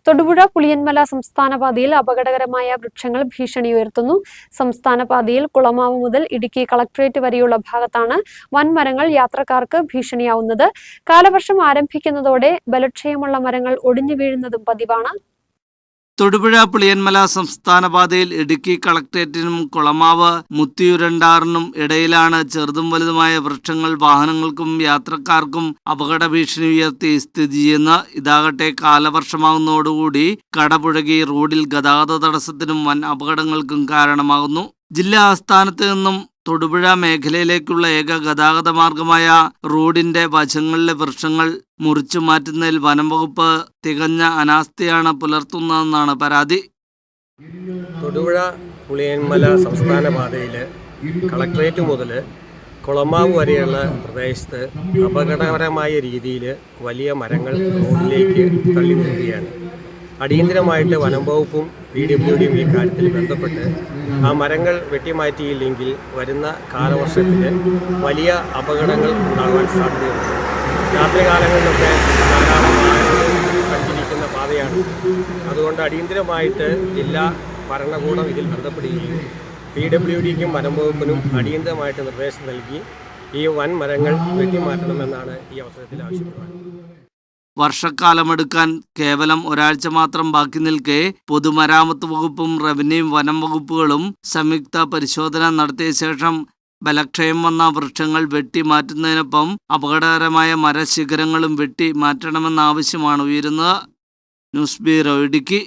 തൊടുപുഴ പുളിയന്മല സംസ്ഥാന പാതയിൽ അപകടകരമായ വൃക്ഷങ്ങൾ ഭീഷണി ഉയർത്തുന്നു. സംസ്ഥാന പാതയിൽ കുളമാവ് മുതൽ ഇടുക്കി കളക്ടറേറ്റ് വരെയുള്ള ഭാഗത്താണ് വൻമരങ്ങൾ യാത്രക്കാർക്ക് ഭീഷണിയാവുന്നത്. കാലവർഷം ആരംഭിക്കുന്നതോടെ ബലക്ഷയമുള്ള മരങ്ങൾ ഒടിഞ്ഞു വീഴുന്നതും പതിവാണ്. തൊടുപുഴ പുളിയന്മല സംസ്ഥാന പാതയിൽ ഇടുക്കി കളക്ടറേറ്റിനും കുളമാവ് മുത്തിയുരണ്ടാറിനും ഇടയിലാണ് ചെറുതും വലുതുമായ വൃക്ഷങ്ങൾ വാഹനങ്ങൾക്കും യാത്രക്കാർക്കും അപകട ഭീഷണി ഉയർത്തി സ്ഥിതി ചെയ്യുന്ന. ഇതാകട്ടെ കാലവർഷമാകുന്നതോടുകൂടി കടപുഴകി റോഡിൽ ഗതാഗത തടസ്സത്തിനും വൻ അപകടങ്ങൾക്കും കാരണമാകുന്നു. ജില്ലാ ആസ്ഥാനത്ത് നിന്നും തൊടുപുഴ മേഖലയിലേക്കുള്ള ഏക ഗതാഗത മാർഗമായ റോഡിന്റെ വശങ്ങളിലെ വൃക്ഷങ്ങൾ മുറിച്ചു മാറ്റുന്നതിൽ വനം വകുപ്പ് തികഞ്ഞ അനാസ്ഥയാണ് പുലർത്തുന്നതെന്നാണ് പരാതി. തൊടുപുഴ പുളിയന്മല സംസ്ഥാന പാതയിൽ കളക്ടറേറ്റ് മുതൽ കുളമാവ് വരെയുള്ള പ്രദേശത്ത് അപകടകരമായ രീതിയിൽ വലിയ മരങ്ങൾ റോഡിലേക്ക് തള്ളി നിൽക്കുകയാണ്. അടിയന്തരമായിട്ട് വനം വകുപ്പും PWDയും ഈ കാര്യത്തിൽ ബന്ധപ്പെട്ട് ആ മരങ്ങൾ വെട്ടിമാറ്റിയില്ലെങ്കിൽ വരുന്ന കാലവർഷത്തിൽ വലിയ അപകടങ്ങൾ ഉണ്ടാകാൻ സാധ്യതയുണ്ട്. രാത്രികാലങ്ങളിലൊക്കെ ധാരാളം വാഹനങ്ങൾ സഞ്ചരിക്കുന്ന പാതയാണ്. അതുകൊണ്ട് അടിയന്തരമായിട്ട് ജില്ലാ ഭരണകൂടം ഇതിൽ ബന്ധപ്പെടുകയും PWDക്കും വനം വകുപ്പിനും അടിയന്തരമായിട്ട് നിർദ്ദേശം നൽകി ഈ വൻ മരങ്ങൾ വെട്ടിമാറ്റണമെന്നാണ് ഈ അവസരത്തിൽ ആവശ്യപ്പെടുന്നത്. വർഷക്കാലമെടുക്കാൻ കേവലം ഒരാഴ്ച മാത്രം ബാക്കി നിൽക്കെ പൊതുമരാമത്ത് വകുപ്പും റവന്യൂ വനം വകുപ്പുകളും സംയുക്ത പരിശോധന നടത്തിയ ശേഷം ബലക്ഷയം വന്ന വൃക്ഷങ്ങൾ വെട്ടി മാറ്റുന്നതിനൊപ്പം അപകടകരമായ മരശിഖരങ്ങളും വെട്ടി മാറ്റണമെന്ന ആവശ്യമാണ് ഉയരുന്നത്. News bureau Idukki.